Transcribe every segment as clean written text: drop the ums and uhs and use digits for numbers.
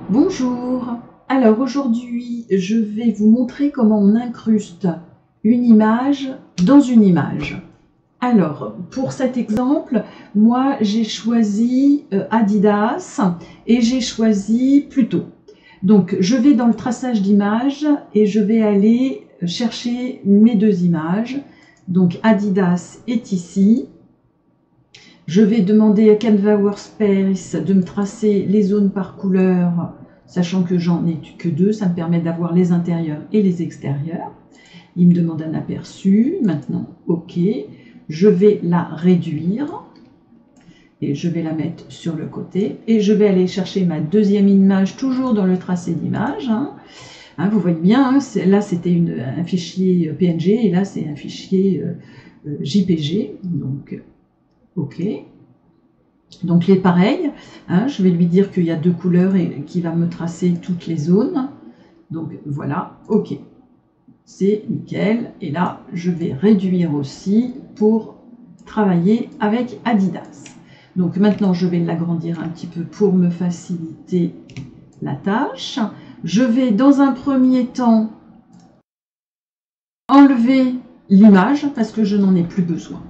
Bonjour, alors aujourd'hui je vais vous montrer comment on incruste une image dans une image. Alors pour cet exemple, moi j'ai choisi Adidas et j'ai choisi Pluto. Donc je vais dans le traçage d'image et je vais aller chercher mes deux images. Donc Adidas est ici. Je vais demander à Canva Workspace de me tracer les zones par couleur, sachant que j'en ai que deux, ça me permet d'avoir les intérieurs et les extérieurs. Il me demande un aperçu, maintenant OK. Je vais la réduire et je vais la mettre sur le côté. Et je vais aller chercher ma deuxième image, toujours dans le tracé d'image. Vous voyez bien, là c'était un fichier PNG et là c'est un fichier JPG. Donc OK. Donc les pareils, je vais lui dire qu'il y a deux couleurs et qu'il va me tracer toutes les zones. Donc voilà, OK. C'est nickel. Et là, je vais réduire aussi pour travailler avec Adidas. Donc maintenant, je vais l'agrandir un petit peu pour me faciliter la tâche. Je vais dans un premier temps enlever l'image parce que je n'en ai plus besoin.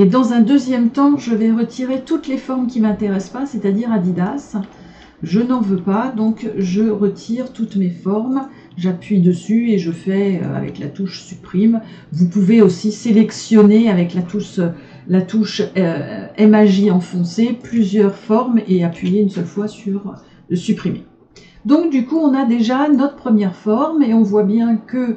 Et dans un deuxième temps, je vais retirer toutes les formes qui ne m'intéressent pas, c'est-à-dire Adidas. Je n'en veux pas, donc je retire toutes mes formes. J'appuie dessus et je fais avec la touche supprime. Vous pouvez aussi sélectionner avec la touche MAJ enfoncée plusieurs formes et appuyer une seule fois sur supprimer. Donc du coup, on a déjà notre première forme et on voit bien que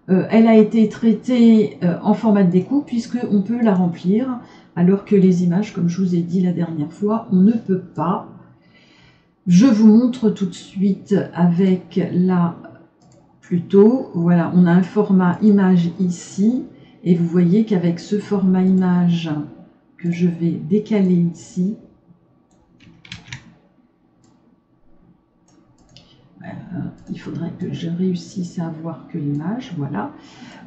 elle a été traitée en format de découpe puisqu'on peut la remplir, alors que les images, comme je vous ai dit la dernière fois, on ne peut pas. Je vous montre tout de suite avec la Pluto. Voilà, on a un format image ici, et vous voyez qu'avec ce format image que je vais décaler ici, il faudrait que je réussisse à avoir que l'image, voilà.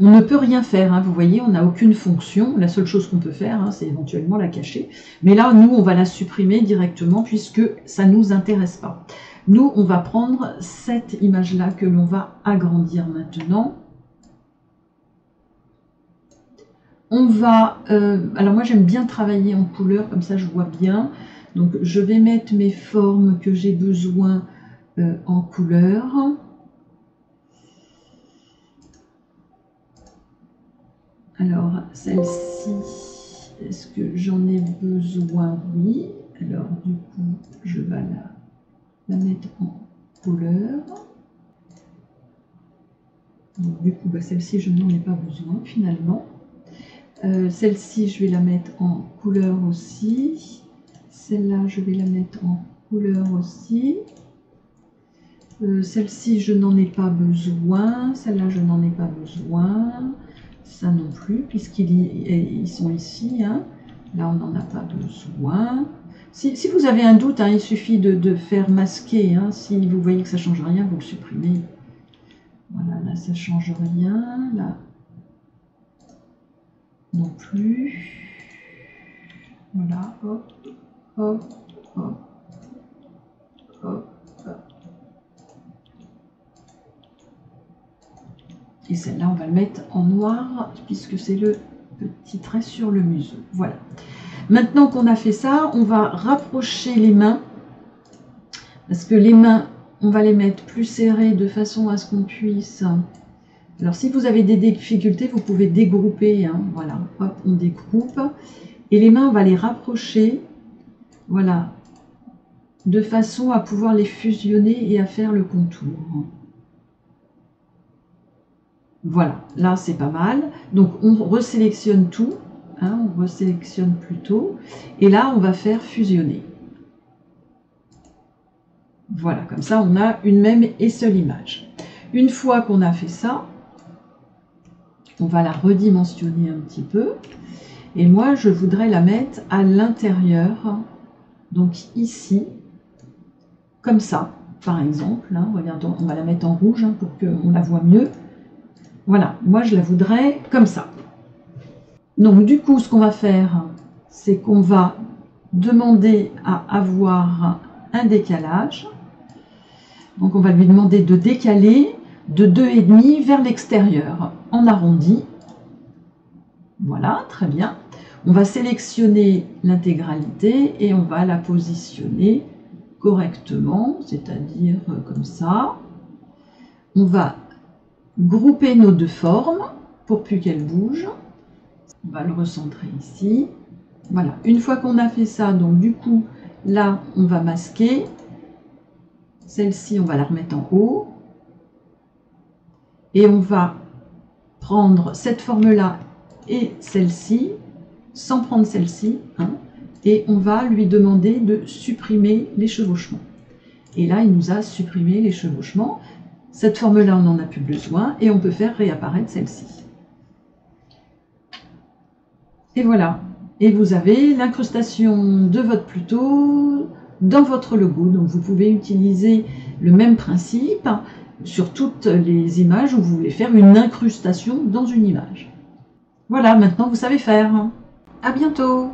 On ne peut rien faire, vous voyez, on n'a aucune fonction. La seule chose qu'on peut faire, c'est éventuellement la cacher. Mais là, nous, on va la supprimer directement puisque ça ne nous intéresse pas. Nous, on va prendre cette image-là que l'on va agrandir maintenant. On va... alors moi, j'aime bien travailler en couleur, comme ça je vois bien. Donc, je vais mettre mes formes que j'ai besoin en couleur. Alors, celle-ci, est-ce que j'en ai besoin? Oui. Alors, du coup, je vais la mettre en couleur. Donc, du coup, celle-ci, je n'en ai pas besoin finalement. Celle-ci, je vais la mettre en couleur aussi. Celle-là, je vais la mettre en couleur aussi. Celle-ci, je n'en ai pas besoin. Celle-là, je n'en ai pas besoin. Ça non plus, puisqu'ils sont ici. Là, on n'en a pas besoin. Si vous avez un doute, il suffit de faire masquer. Si vous voyez que ça ne change rien, vous le supprimez. Voilà, là, ça ne change rien. Là, non plus. Voilà, hop, hop, hop, hop. Et celle-là, on va le mettre en noir, puisque c'est le petit trait sur le museau. Voilà. Maintenant qu'on a fait ça, on va rapprocher les mains. Parce que les mains, on va les mettre plus serrées de façon à ce qu'on puisse... Alors, si vous avez des difficultés, vous pouvez dégrouper. Voilà, hop, on dégroupe. Et les mains, on va les rapprocher. Voilà. De façon à pouvoir les fusionner et à faire le contour. Voilà, là c'est pas mal. Donc on resélectionne tout, on resélectionne plutôt. Et là on va faire fusionner. Voilà, comme ça on a une même et seule image. Une fois qu'on a fait ça, on va la redimensionner un petit peu. Et moi je voudrais la mettre à l'intérieur, donc ici, comme ça, par exemple. Regardons, on va la mettre en rouge pour qu'on la voit mieux. Voilà, moi je la voudrais comme ça. Donc du coup, ce qu'on va faire, c'est qu'on va demander à avoir un décalage. Donc on va lui demander de décaler de 2,5 vers l'extérieur, en arrondi. Voilà, très bien. On va sélectionner l'intégralité et on va la positionner correctement, c'est-à-dire comme ça. On va grouper nos deux formes pour plus qu'elles bougent. On va le recentrer ici. Voilà, une fois qu'on a fait ça, donc du coup, là, on va masquer. Celle-ci, on va la remettre en haut. Et on va prendre cette forme-là et celle-ci, sans prendre celle-ci, hein, et on va lui demander de supprimer les chevauchements. Et là, il nous a supprimé les chevauchements. Cette forme-là, on n'en a plus besoin, et on peut faire réapparaître celle-ci. Et voilà. Et vous avez l'incrustation de votre Pluto dans votre logo. Donc vous pouvez utiliser le même principe sur toutes les images où vous voulez faire une incrustation dans une image. Voilà, maintenant vous savez faire. À bientôt!